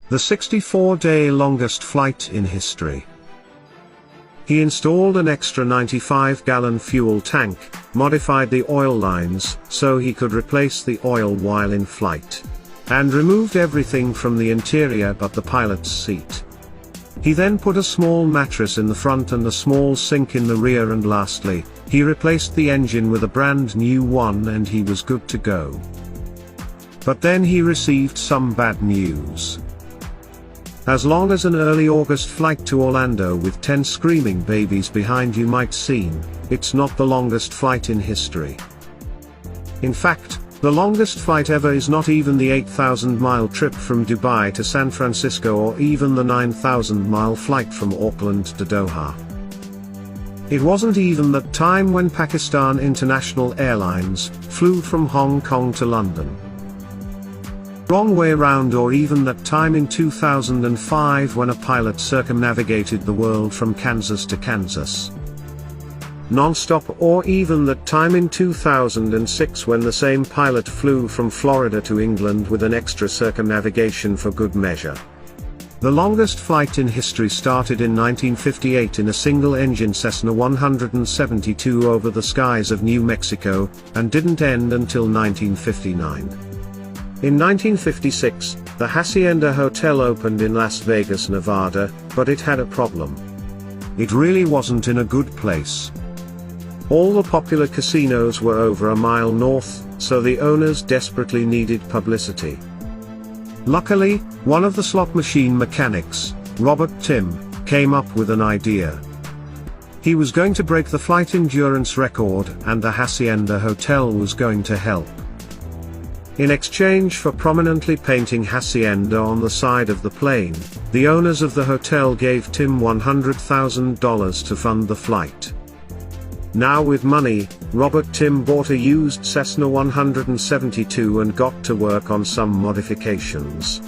The 64-day longest flight in history. He installed an extra 95-gallon fuel tank, modified the oil lines so he could replace the oil while in flight, and removed everything from the interior but the pilot's seat. He then put a small mattress in the front and a small sink in the rear, and lastly, he replaced the engine with a brand new one, and he was good to go. But then he received some bad news. As long as an early August flight to Orlando with 10 screaming babies behind you might seem, it's not the longest flight in history. In fact, the longest flight ever is not even the 8,000-mile trip from Dubai to San Francisco, or even the 9,000-mile flight from Auckland to Doha. It wasn't even that time when Pakistan International Airlines flew from Hong Kong to London. Wrong way round, or even that time in 2005 when a pilot circumnavigated the world from Kansas to Kansas non-stop, or even that time in 2006 when the same pilot flew from Florida to England with an extra circumnavigation for good measure. The longest flight in history started in 1958 in a single-engine Cessna 172 over the skies of New Mexico, and didn't end until 1959. In 1956, the Hacienda Hotel opened in Las Vegas, Nevada, but it had a problem. It really wasn't in a good place. All the popular casinos were over a mile north, so the owners desperately needed publicity. Luckily, one of the slot machine mechanics, Robert Tim, came up with an idea. He was going to break the flight endurance record, and the Hacienda Hotel was going to help. In exchange for prominently painting Hacienda on the side of the plane, the owners of the hotel gave Tim $100,000 to fund the flight. Now with money, Robert Tim bought a used Cessna 172 and got to work on some modifications.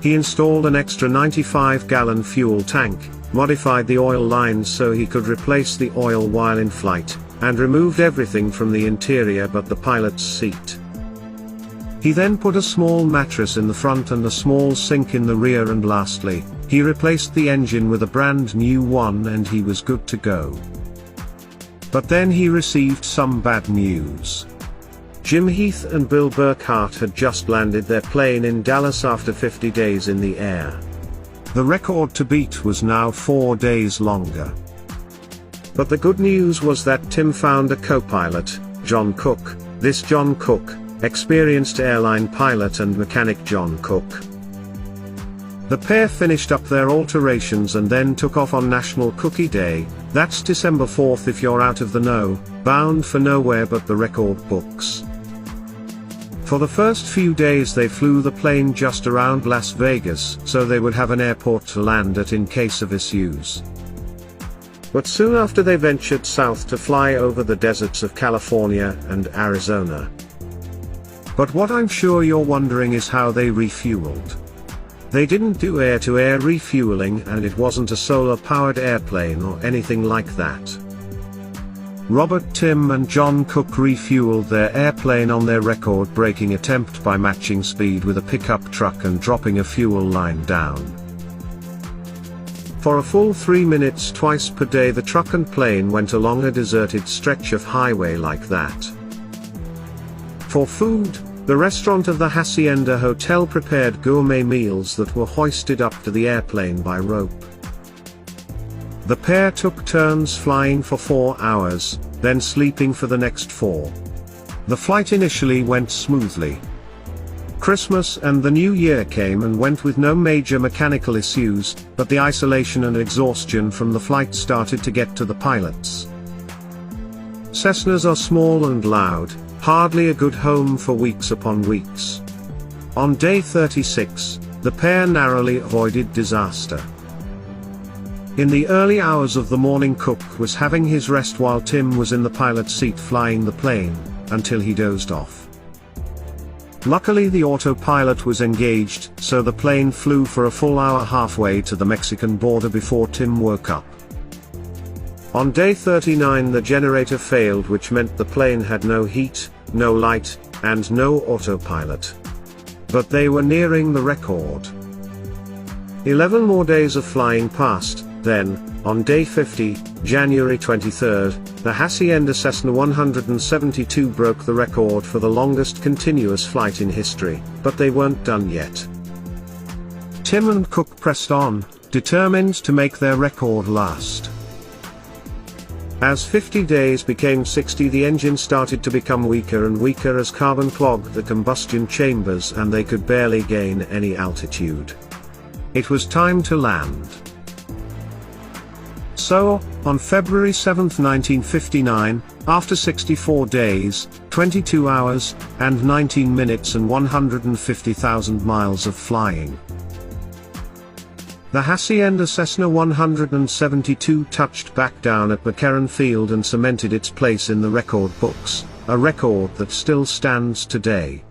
He installed an extra 95-gallon fuel tank, modified the oil lines so he could replace the oil while in flight, and removed everything from the interior but the pilot's seat. He then put a small mattress in the front and a small sink in the rear, and lastly, he replaced the engine with a brand new one, and he was good to go. But then he received some bad news. Jim Heath and Bill Burkhart had just landed their plane in Dallas after 50 days in the air. The record to beat was now 4 days longer. But the good news was that Tim found a co-pilot, John Cook. This John Cook, experienced airline pilot and mechanic John Cook. The pair finished up their alterations and then took off on National Cookie Day, that's December 4th if you're out of the know, bound for nowhere but the record books. For the first few days they flew the plane just around Las Vegas, so they would have an airport to land at in case of issues. But soon after they ventured south to fly over the deserts of California and Arizona. But what I'm sure you're wondering is how they refueled. They didn't do air-to-air refueling, and it wasn't a solar-powered airplane or anything like that. Robert Tim and John Cook refueled their airplane on their record-breaking attempt by matching speed with a pickup truck and dropping a fuel line down. For a full 3 minutes twice per day the truck and plane went along a deserted stretch of highway like that. For food, the restaurant of the Hacienda Hotel prepared gourmet meals that were hoisted up to the airplane by rope. The pair took turns flying for 4 hours, then sleeping for the next 4. The flight initially went smoothly. Christmas and the New Year came and went with no major mechanical issues, but the isolation and exhaustion from the flight started to get to the pilots. Cessnas are small and loud, hardly a good home for weeks upon weeks. On day 36, the pair narrowly avoided disaster. In the early hours of the morning, Cook was having his rest while Tim was in the pilot's seat flying the plane, until he dozed off. Luckily the autopilot was engaged, so the plane flew for a full hour halfway to the Mexican border before Tim woke up. On day 39 the generator failed, which meant the plane had no heat, no light, and no autopilot. But they were nearing the record. 11 more days of flying passed, then, on day 50, January 23, the Hacienda Cessna 172 broke the record for the longest continuous flight in history, but they weren't done yet. Tim and Cook pressed on, determined to make their record last. As 50 days became 60, the engine started to become weaker and weaker as carbon clogged the combustion chambers and they could barely gain any altitude. It was time to land. So, on February 7, 1959, after 64 days, 22 hours, and 19 minutes and 150,000 miles of flying, the Hacienda Cessna 172 touched back down at McCarran Field and cemented its place in the record books, a record that still stands today.